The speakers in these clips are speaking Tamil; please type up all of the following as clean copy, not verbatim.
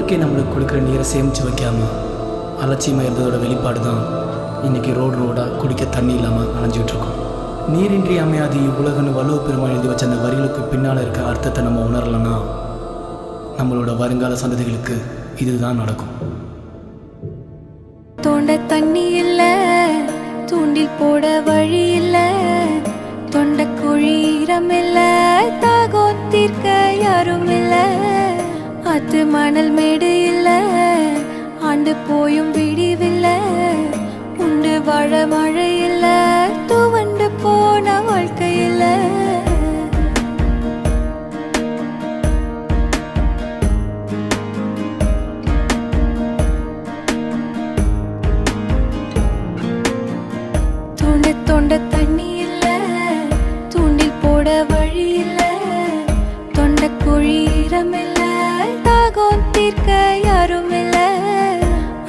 இயற்கை நம்மளுக்கு கொடுக்குற நீரை சேமித்து வைக்காமல் அலட்சியமாக இருந்ததோட வெளிப்பாடு தான் இன்றைக்கி ரோடாக குடிக்க தண்ணி இல்லாமல் அலைஞ்சிட்ருக்கோம். நீரின்றி அமையாது இவ்வுலகன்னு வள்ளுவ பெருமாள் எழுதி வச்ச அந்த வரிகளுக்கு பின்னால் இருக்க அர்த்தத்தை நம்ம உணரலைன்னா நம்மளோட வருங்கால சந்ததிகளுக்கு இதுதான் நடக்கும். தோண்ட தண்ணி இல்ல, தூண்டில் போட வழி இல்ல, தொண்ட குழி ஈரமில்ல, தாகம் தீர்க்க யாரும் இல்ல, அது மணல் மேடு இல்ல, ஆண்டு போயும் விடிவில்ல, உண்டு வாழ மழை இல்ல, துவண்டு போன வாழ்க்கை இல்ல. தொண்ட தண்ணி இல்ல, தூண்டில் போட வழி இல்ல, தொண்ட குழி ஈரமில்ல, தாகம் தீர்க்க யாரும் இல்ல,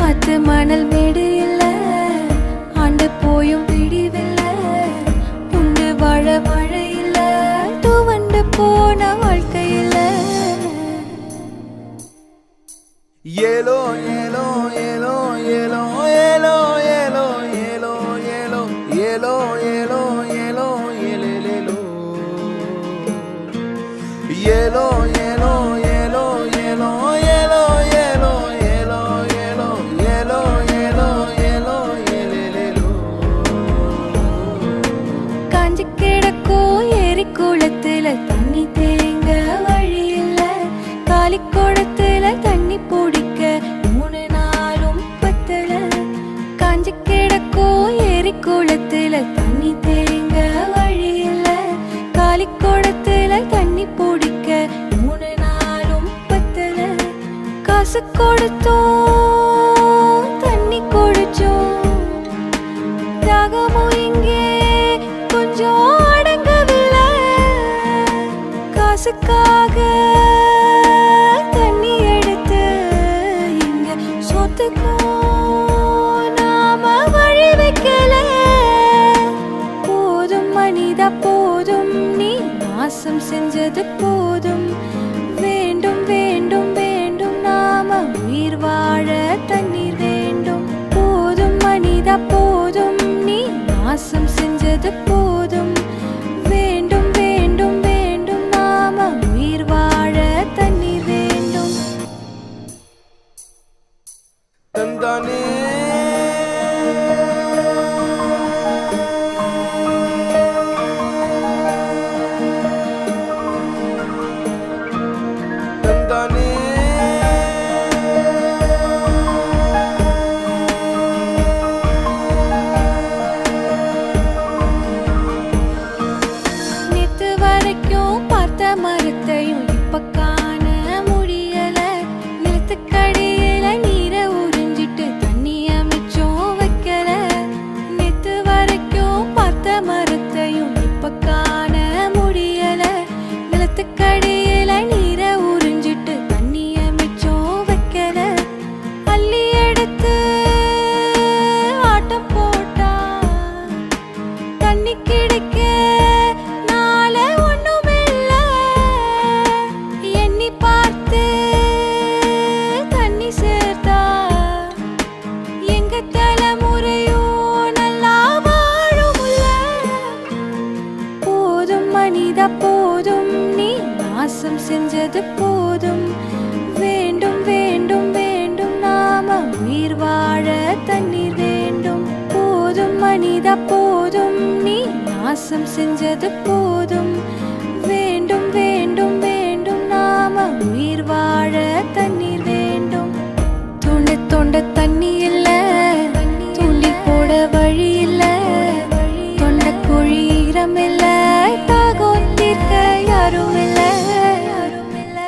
அது மணல் மேடு இல்ல, ஆண்டு போயும் விடிவில்ல, உண்டு வாழ மழை இல்ல, துவண்டு போன வாழ்க்கை இல்ல. ஏலோ ஏலோ ஏலோ ஏலோ ஏலோ ஏலோ ஏலோ ஏலோ ஏலோ ஏலோ ஏலோ ஏலேலேலோ ஏலோ ஏலோ ஏலோ ஏலோ ஏலோ ஏலோ ஏலோ ஏலோ ஏலோ ஏலோ ஏலோ ஏலேலேலோ. காஞ்சி கிடக்கும் ஏரி குளத்துல தண்ணி தேங்க வழி இல்ல, காலி குடத்துல தண்ணி பிடிக்க 3 நாளும் பத்தல. காஞ்சி கிடக்கும் ஏரி குளத்துல தண்ணி தேங்க வழி இல்ல, காலி குடத்துல தண்ணி பிடிக்க 3 நாளும் பத்தல. காசு கொடுத்தோம் தண்ணி குடிச்சோம், தாகமும் இங்கே கொஞ்சம் அடங்கவில்லை. காசுக்காக தண்ணி எடுத்து இங்க சொத்துக்கும் நாம வழி வைக்கல. போதும் மனிதா போதும், நீ நாசம் செஞ்சது போதும். வேண்டும் வேண்டும் வேண்டும், நாம உயிர் வாழ தண்ணீர் வேண்டும். போதும் மனிதா போதும், நீ நாசம் செஞ்சது போதும். வேண்டும் வேண்டும் வேண்டும், நாம உயிர் வாழ தண்ணீர் வேண்டும். தந்தானே தந்தானே நேத்து வரைக்கும் பார்த்த மரத்தையும் இப்ப காண முடியல. நிலத்துக்கடியில நீரை உறிஞ்சிட்டு தண்ணிய மிச்சம் வைக்கல. நேத்து வரைக்கும் பார்த்த மரத்தையும் இப்ப காண முடியல. நிலத்துக்கடியில நீரை உறிஞ்சிட்டு தண்ணிய மிச்சம் வைக்கல. அள்ளி எடுத்து ஆட்டம் போட்டா தண்ணி கிடைக்க நாளை ஒண்ணுமில்ல. எண்ணி பார்த்து தண்ணி சேர்த்தா எங்க தலைமுறையும் நல்லா வாழுமுல்ல. போதும் மனிதா போதும், நீ நாசம் செஞ்சது போதும். வேண்டும் வேண்டும் வேண்டும், நாம உயிர் வாழ தண்ணீர் வேண்டும். போதும் மனிதா போதும், நீ நாசம் செஞ்சது போதும். வேண்டும் வேண்டும் வேண்டும், நாம உயிர் வாழ தண்ணீர் வேண்டும். தொண்ட தண்ணி இல்ல, தூண்டில் போட வழி இல்ல, தொண்ட குழி ஈரமில்ல, தாகம் தீர்க்க யாரும் இல்ல, யாரும் இல்ல.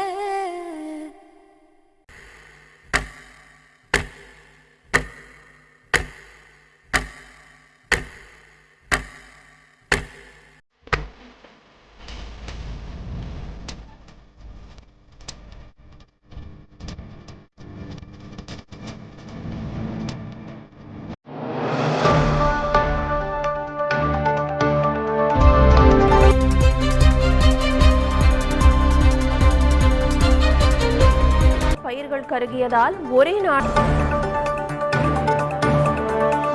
கருகியதால் ஒரே நாள்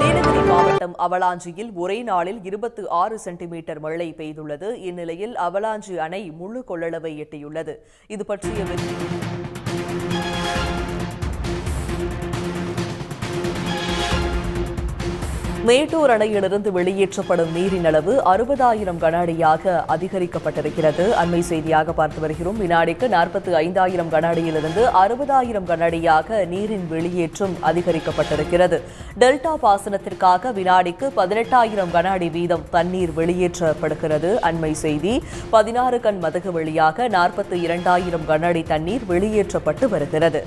நீலகிரி மாவட்டம் அவலாஞ்சியில் ஒரே நாளில் 26 சென்டிமீட்டர் மழை பெய்துள்ளது. இந்நிலையில் அவலாஞ்சி அணை முழு கொள்ளளவை எட்டியுள்ளது. இது பற்றிய மேட்டூர் அணையிலிருந்து வெளியேற்றப்படும் நீரின் அளவு 60,000 கன அடியாக அதிகரிக்கப்பட்டிருக்கிறது. அண்மை செய்தியாக பார்த்து வருகிறோம். வினாடிக்கு 45,000 கன அடியிலிருந்து 60,000 கன அடியாக நீரின் வெளியேற்றம் அதிகரிக்கப்பட்டிருக்கிறது. டெல்டா பாசனத்திற்காக வினாடிக்கு 18,000 கன அடி வீதம் தண்ணீர் வெளியேற்றப்படுகிறது. அண்மை செய்தி 16 கண் மதகு வழியாக 42,000 கன அடி தண்ணீர் வெளியேற்றப்பட்டு வருகிறது.